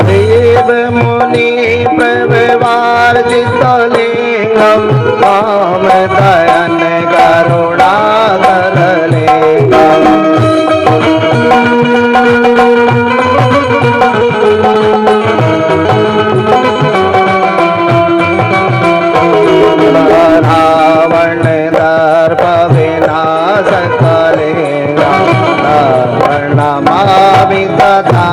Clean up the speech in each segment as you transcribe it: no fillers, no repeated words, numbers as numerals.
देव मुनि प्रभवार चित्तलिंगम काम दयन करुणाकर लिंगम रावण दर्प विनाश कलिंगम प्रणमामि तथा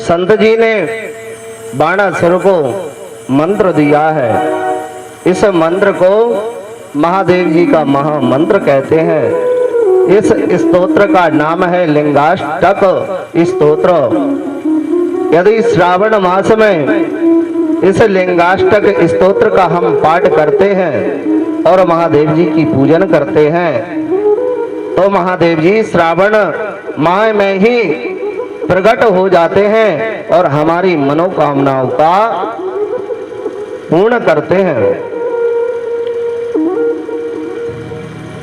संत जी ने बाणासुर को मंत्र दिया है। इस मंत्र को महादेव जी का महामंत्र कहते हैं। इस स्तोत्र का नाम है लिंगाष्टक स्तोत्र। यदि श्रावण मास में इस लिंगाष्टक स्तोत्र का हम पाठ करते हैं और महादेव जी की पूजन करते हैं तो महादेव जी श्रावण माह में ही प्रकट हो जाते हैं और हमारी मनोकामनाओं का पूर्ण करते हैं।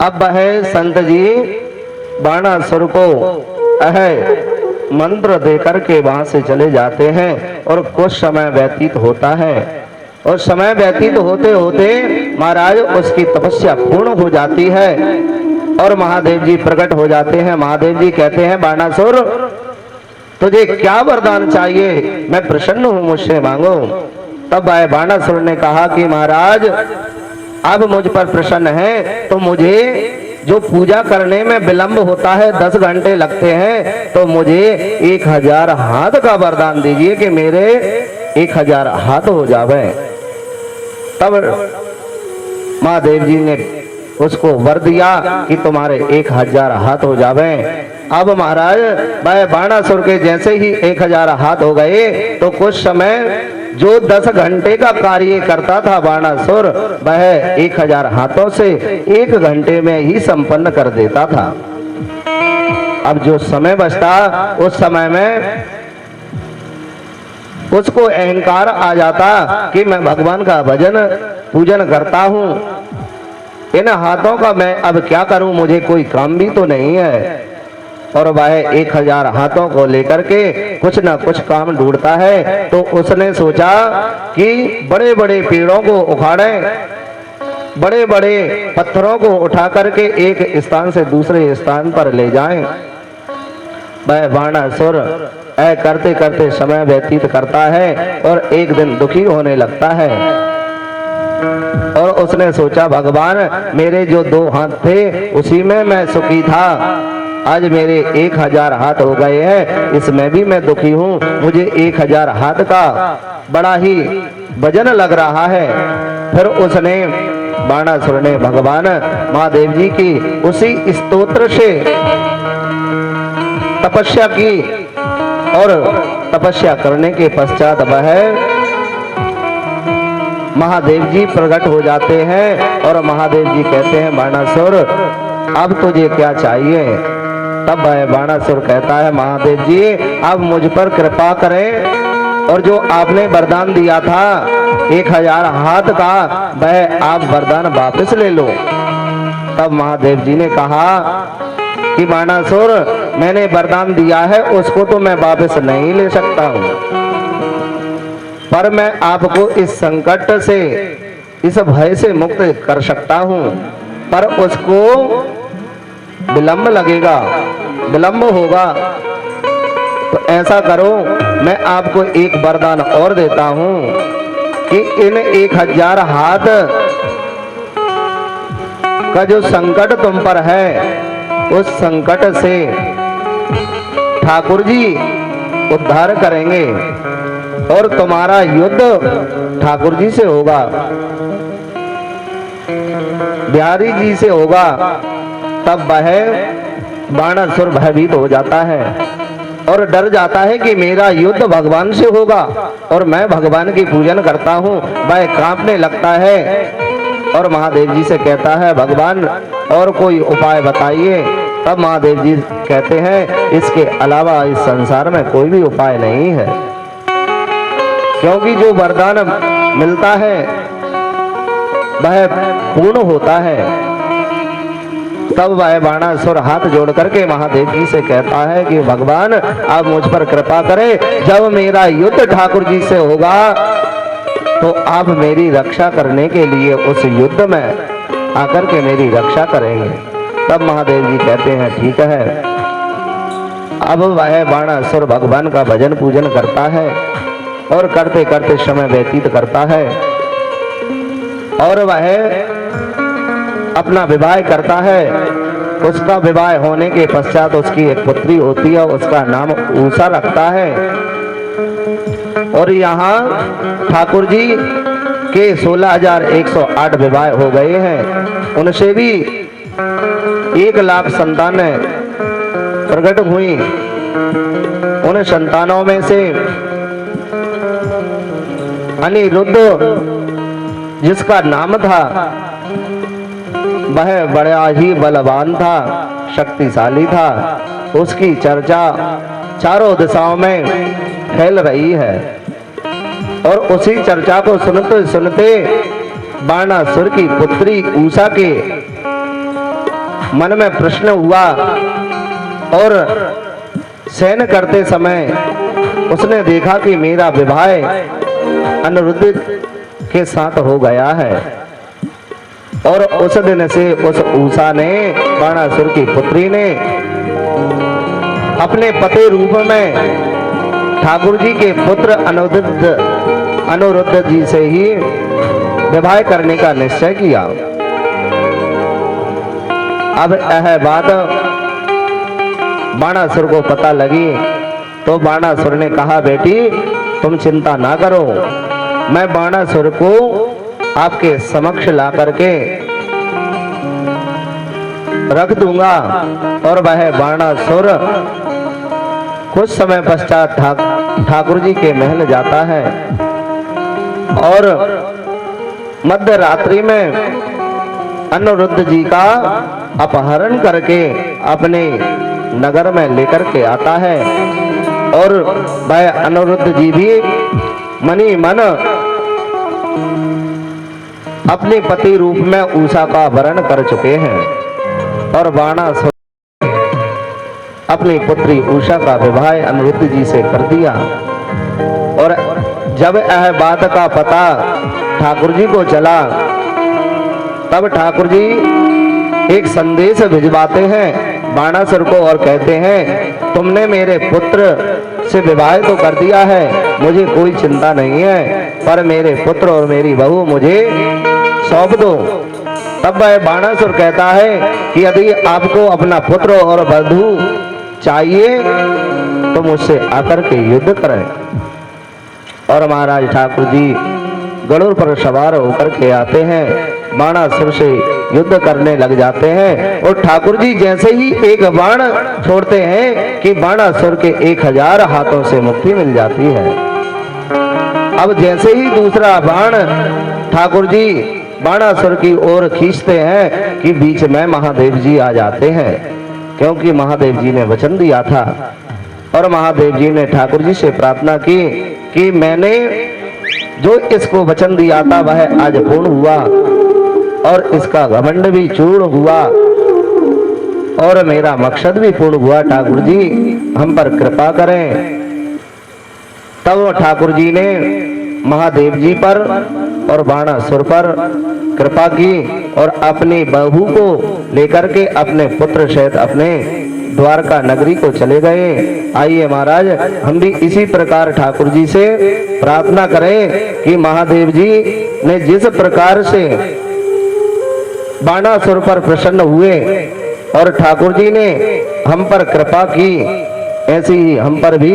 अब है संत जी बाणासुर को मंत्र देकर के वहां से चले जाते हैं और कुछ समय व्यतीत होता है और समय व्यतीत होते होते महाराज उसकी तपस्या पूर्ण हो जाती है और महादेव जी प्रकट हो जाते हैं। महादेव जी कहते हैं बाणासुर तुझे क्या वरदान चाहिए, मैं प्रसन्न हूं, मुझसे मांगो। तब बाणासुर ने कहा कि महाराज अब मुझ पर प्रसन्न है तो मुझे जो पूजा करने में विलंब होता है 10 घंटे लगते हैं, तो मुझे 1000 हाथ का वरदान दीजिए कि मेरे 1000 हाथ हो जावे। तब महादेव जी ने उसको वर दिया कि तुम्हारे 1000 हाथ हो जावे। अब महाराज वह बाणासुर के जैसे ही 1000 हाथ हो गए, तो कुछ समय जो 10 घंटे का कार्य करता था बाणासुर, वह 1000 हाथों से 1 घंटे में ही संपन्न कर देता था। अब जो समय बचता, उस समय में उसको अहंकार आ जाता कि मैं भगवान का भजन पूजन करता हूँ, इन हाथों का मैं अब क्या करूं, मुझे कोई काम भी तो नहीं है। और वह 1000 हाथों को लेकर के कुछ न कुछ काम ढूंढता है। तो उसने सोचा कि बड़े बड़े पेड़ों को उखाड़े, बड़े बड़े पत्थरों को उठा करके एक स्थान से दूसरे स्थान पर ले जाएं। वह बाणासुर करते करते समय व्यतीत करता है और एक दिन दुखी होने लगता है। और उसने सोचा भगवान मेरे जो 2 हाथ थे उसी में मैं सुखी था, आज मेरे 1000 हाथ हो गए हैं, इसमें भी मैं दुखी हूँ, मुझे 1000 हाथ का बड़ा ही वजन लग रहा है। फिर उसने बाणासुर ने भगवान महादेव जी की उसी स्तोत्र से तपस्या की और तपस्या करने के पश्चात वह महादेव जी प्रकट हो जाते हैं और महादेव जी कहते हैं बाणासुर अब तुझे क्या चाहिए। तब वह बाणासुर कहता है महादेव जी अब मुझ पर कृपा करें और जो आपने वरदान दिया था 1000 हाथ का, वह आप वरदान वापस ले लो। तब महादेव जी ने कहा कि बाणासुर मैंने वरदान दिया है उसको तो मैं वापस नहीं ले सकता हूँ, पर मैं आपको इस संकट से, इस भय से मुक्त कर सकता हूँ, पर उसको विलंब लगेगा, विलंब होगा। तो ऐसा करो मैं आपको एक वरदान और देता हूँ कि इन 1000 हाथ का जो संकट तुम पर है, उस संकट से ठाकुर जी उद्धार करेंगे और तुम्हारा युद्ध ठाकुर जी से होगा, बिहारी जी से होगा। तब वह बाणासुर भयभीत हो जाता है और डर जाता है कि मेरा युद्ध भगवान से होगा और मैं भगवान की पूजन करता हूँ। वह कांपने लगता है और महादेव जी से कहता है भगवान और कोई उपाय बताइए। तब महादेव जी कहते हैं इसके अलावा इस संसार में कोई भी उपाय नहीं है, क्योंकि जो वरदान मिलता है वह पूर्ण होता है। तब वह बाणासुर हाथ जोड़ करके महादेव जी से कहता है कि भगवान आप मुझ पर कृपा करें, जब मेरा युद्ध ठाकुर जी से होगा तो आप मेरी रक्षा करने के लिए उस युद्ध में आकर के मेरी रक्षा करेंगे। तब महादेव जी कहते हैं ठीक है। अब वह बाणासुर भगवान का भजन पूजन करता है और करते करते समय व्यतीत करता है और वह अपना विवाह करता है। उसका विवाह होने के पश्चात उसकी एक पुत्री होती है, उसका नाम उषा रखता है। और यहाँ ठाकुर जी के 16,108 विवाह हो गए हैं, उनसे भी 1,00,000 संतानें प्रकट हुई। उन संतानों में से अनिरुद्ध जिसका नाम था वह बड़ा ही बलवान था, शक्तिशाली था। उसकी चर्चा चारों दिशाओं में फैल रही है और उसी चर्चा को सुनते सुनते बाणासुर की पुत्री उषा के मन में प्रश्न हुआ और शयन करते समय उसने देखा कि मेरा विवाह अनिरुद्ध के साथ हो गया है। और उस दिन से उस उषा ने, बाणासुर की पुत्री ने, अपने पति रूप में ठाकुर जी के पुत्र अनिरुद्ध जी से ही विवाह करने का निश्चय किया। अब यह बात बाणासुर को पता लगी तो बाणासुर ने कहा, बेटी तुम चिंता ना करो, मैं बाणासुर को आपके समक्ष ला करके रख दूंगा। और वह बाणासुर कुछ समय पश्चात ठाकुर जी के महल जाता है और मध्य रात्रि में अनिरुद्ध जी का अपहरण करके अपने नगर में लेकर के आता है। और वह अनिरुद्ध जी भी मनी मन अपने पति रूप में उषा का वरण कर चुके हैं और बाणासुर अपनी पुत्री उषा का विवाह अनिरुद्ध जी से कर दिया। और जब यह बात का पता ठाकुर जी को चला तब ठाकुर जी एक संदेश भिजवाते हैं बाणासुर को और कहते हैं, तुमने मेरे पुत्र से विवाह तो कर दिया है, मुझे कोई चिंता नहीं है, पर मेरे पुत्र और मेरी बहू मुझे सौंप दो। तब वह बाणासुर कहता है कि यदि आपको अपना पुत्र और बधू चाहिए तो मुझसे आकर के युद्ध करें। और महाराज ठाकुर जी गरुड़ पर सवार होकर के आते हैं, बाणासुर से युद्ध करने लग जाते हैं। और ठाकुर जी जैसे ही एक बाण छोड़ते हैं कि बाणासुर के 1000 हाथों से मुक्ति मिल जाती है। अब जैसे ही दूसरा बाण ठाकुर जी बाणासुर की ओर खींचते हैं कि बीच में महादेव जी आ जाते हैं, क्योंकि महादेव जी ने वचन दिया था। और महादेव जी ने ठाकुर जी से प्रार्थना की कि मैंने जो इसको वचन दिया था वह आज पूर्ण हुआ और इसका घमंड भी चूर्ण हुआ और मेरा मकसद भी पूर्ण हुआ। ठाकुर जी हम पर कृपा करें। तब ठाकुर जी ने महादेव जी पर और बाणासुर पर कृपा की और अपनी बहू को लेकर के अपने पुत्र सहित अपने द्वारका नगरी को चले गए। आइए महाराज हम भी इसी प्रकार ठाकुर जी से प्रार्थना करें कि महादेव जी ने जिस प्रकार से बाणासुर पर प्रसन्न हुए और ठाकुर जी ने हम पर कृपा की, ऐसी ही हम पर भी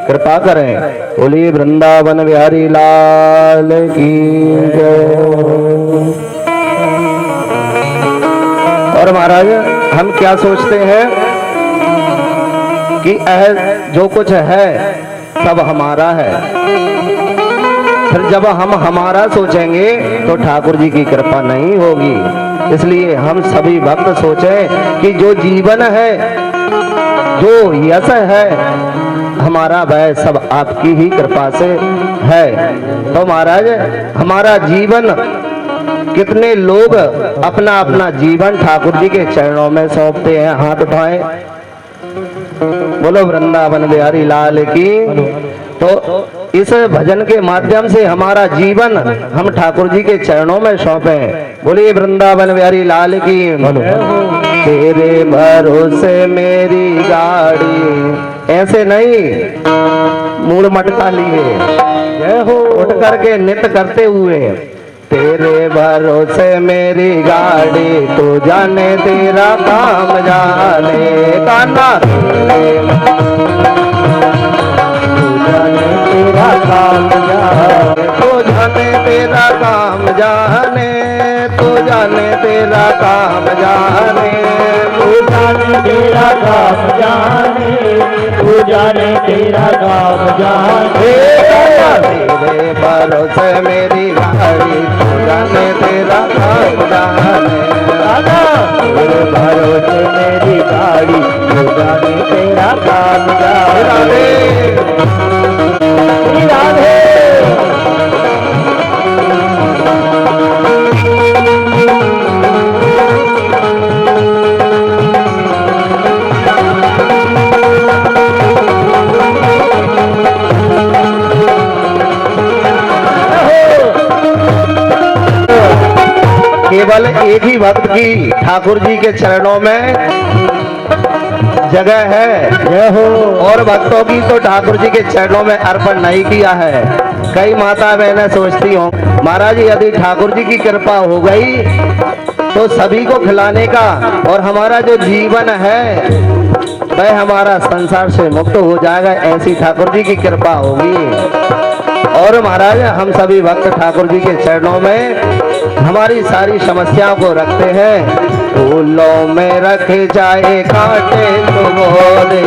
कृपा करें। बोलिए वृंदावन बिहारी लाल की जय। और महाराज हम क्या सोचते हैं कि जो कुछ है सब हमारा है, फिर जब हम हमारा सोचेंगे तो ठाकुर जी की कृपा नहीं होगी। इसलिए हम सभी भक्त सोचें कि जो जीवन है, जो यश है हमारा, वह सब आपकी ही कृपा से है। तो महाराज हमारा जीवन, कितने लोग अपना अपना जीवन ठाकुर जी के चरणों में सौंपते हैं? हाथ उठाएं, बोलो वृंदावन बिहारी लाल की। तो इस भजन के माध्यम से हमारा जीवन हम ठाकुर जी के चरणों में सौंपे। बोलिए वृंदावन बिहारी लाल की। तेरे भरोसे मेरी गाड़ी, ऐसे नहीं मूड मटका लिए, जय हो उठ करके नित्य करते हुए। तेरे भरोसे मेरी गाड़ी, तू जाने तेरा काम जाने कान्हा, तेरा काम जाने, तू जाने तेरा काम जाने, तू जाने तेरा काम जाने, तू जाने तेरा काम जाने, तू जाने तेरा काम जाने। तेरे भरोसे मेरी गाड़ी, तू जाने तेरा काम जाने, तेरे भरोसे मेरी गाड़ी, तू जाने तेरा काम जाने। राधे केवल एक ही भक्त की ठाकुर जी के चरणों में जगह है, जय हो। और भक्तों की तो ठाकुर जी के चरणों में अर्पण नहीं किया है। कई माता बहनें सोचती हों महाराज यदि ठाकुर जी की कृपा हो गई तो सभी को खिलाने का और हमारा जो जीवन है वह हमारा संसार से मुक्त हो जाएगा, ऐसी ठाकुर जी की कृपा होगी। और महाराज हम सभी भक्त ठाकुर जी के चरणों में हमारी सारी समस्याओं को रखते हैं। फूलों में रखे जाए कांटे तो बोले,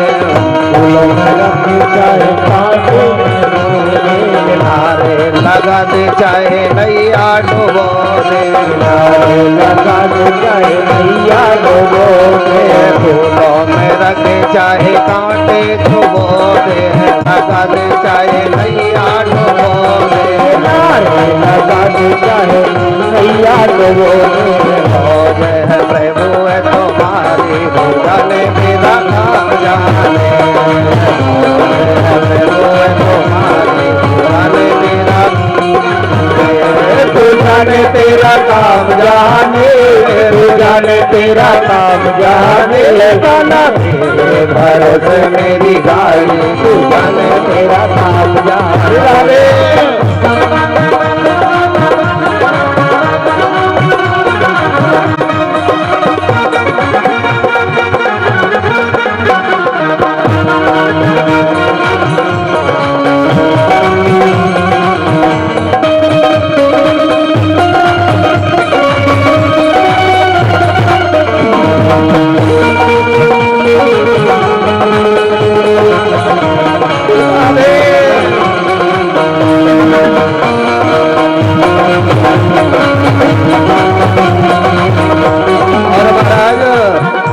फूलों में रखे जाए कांटे किनारे लगा दे चाहे नैया डुबो दे, किनारे लगा दे चाहे नैया डुबो दे। फूलों में रखे चाहे कांटे डुबो दे, लगा दे चाहे नैया डुबो दे, किनारे लगा दे चाहे नैया डुबो दे। हो जय प्रभु है तुम्हारी जाने मेरा काम जाने, प्रभु है तुम्हारी जाने मेरा, तू जाने तेरा काम जाने, तू जाने तेरा काम जाने। गाना तेरे भरोसे मेरी गाड़ी, तू जाने तेरा काम जाने।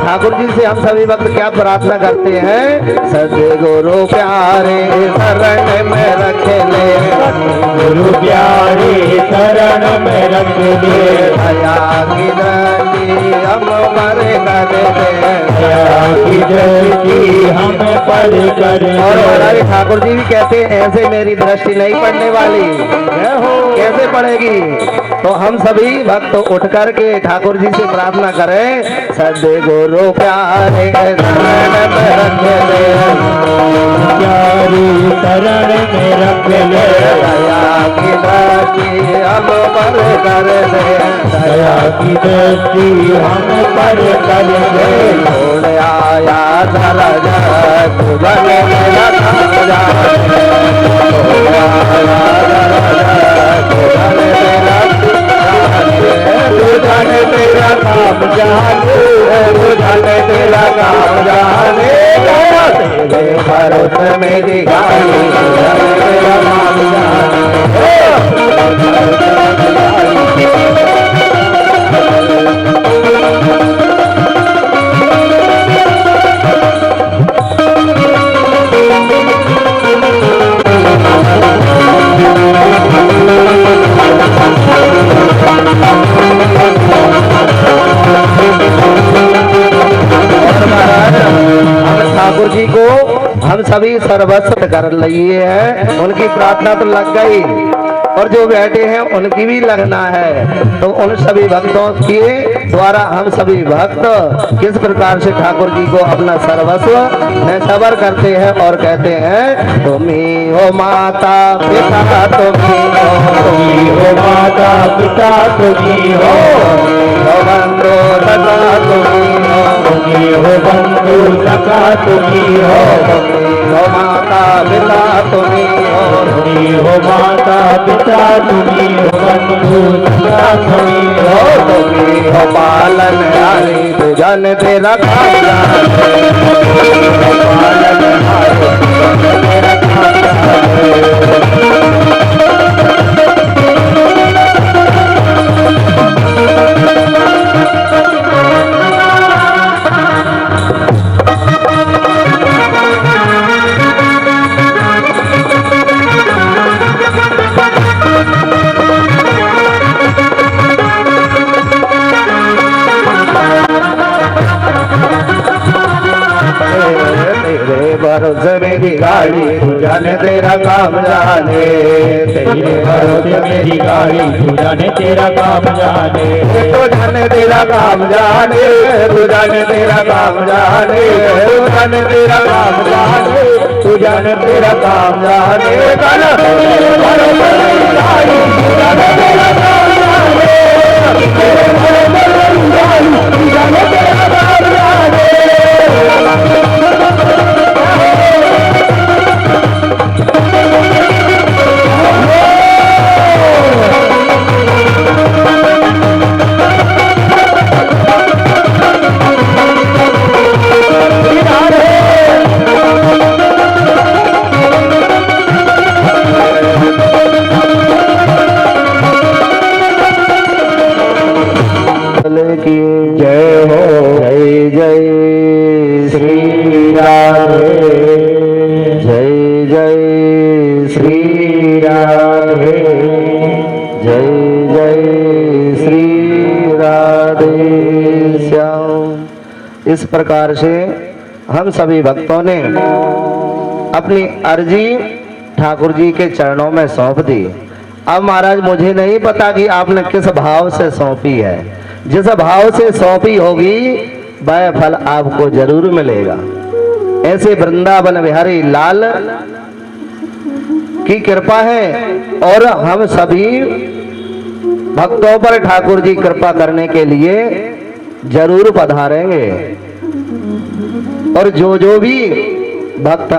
ठाकुर जी से हम सभी वक्त क्या प्रार्थना करते हैं? सदगुरु प्यारे शरण में रख ले, गुरु प्यारे शरण में रख ले। दया की दृष्टि हम पर कर दे, दया की दृष्टि हम पर कर दे। और हमारे ठाकुर जी भी कहते हैं ऐसे मेरी दृष्टि नहीं पड़ने वाली, कैसे पड़ेगी? तो हम सभी भक्त उठ करके ठाकुर जी से प्रार्थना करें, सदगुरु प्यारे शरण में रख ले, प्यारे शरण में रख ले। दया की दृष्टि हम पर कर दे, दया की दृष्टि हम पर कर दे। छोड़ आया धरा जा तुझन मेरा काम जाने, छोड़ आया धरा जा तुझन मेरा जाने तेरा काम जाने, जाने तेरा काम जाने। तेरे भरोसे मेरी गाड़ी, तेरा काम जाने। ठाकुर जी को हम सभी सर्वस्व कर लिए हैं, उनकी प्रार्थना तो लग गई और जो बैठे हैं उनकी भी लगना है। तो उन सभी भक्तों के द्वारा हम सभी भक्त किस प्रकार से ठाकुर जी को अपना सर्वस्व नैसवर करते हैं और कहते हैं, तुम्ही हो माता पिता तुम्ही हो माता पिता तुम्ही हो, बंधु सदा तुम्ही हो बंधु सखा तुम्ही हो। हो माता पिता तुम्ही हो माता पिता तुम्ही हो, बंधु सखा तुम्ही हो। तुम्ही हो पालन हारी तुझन तेरा काम जाने, पालन हारी तुझन तेरा काम जाने। तेरे भरोसे मेरी गाड़ी तू जाने तेरा काम जाने, तेरे भरोसे मेरी गाड़ी तू जाने तेरा काम जाने। तू जाने तेरा काम जाने, तू जाने तेरा काम जाने, तू जाने तेरा काम जाने, तू जाने तेरा काम जाने। तेरे भरोसे मेरी गाड़ी तू जाने तेरा काम जाने, तेरे भरोसे मेरी श्री राधे, जय जय श्री राधे श्याम। इस प्रकार से हम सभी भक्तों ने अपनी अर्जी ठाकुर जी के चरणों में सौंप दी। अब महाराज मुझे नहीं पता कि आपने किस भाव से सौंपी है, जिस भाव से सौंपी होगी वह फल आपको जरूर मिलेगा। ऐसे वृंदावन बिहारी लाल की कृपा है और हम सभी भक्तों पर ठाकुर जी कृपा करने के लिए जरूर पधारेंगे। और जो जो भी भक्त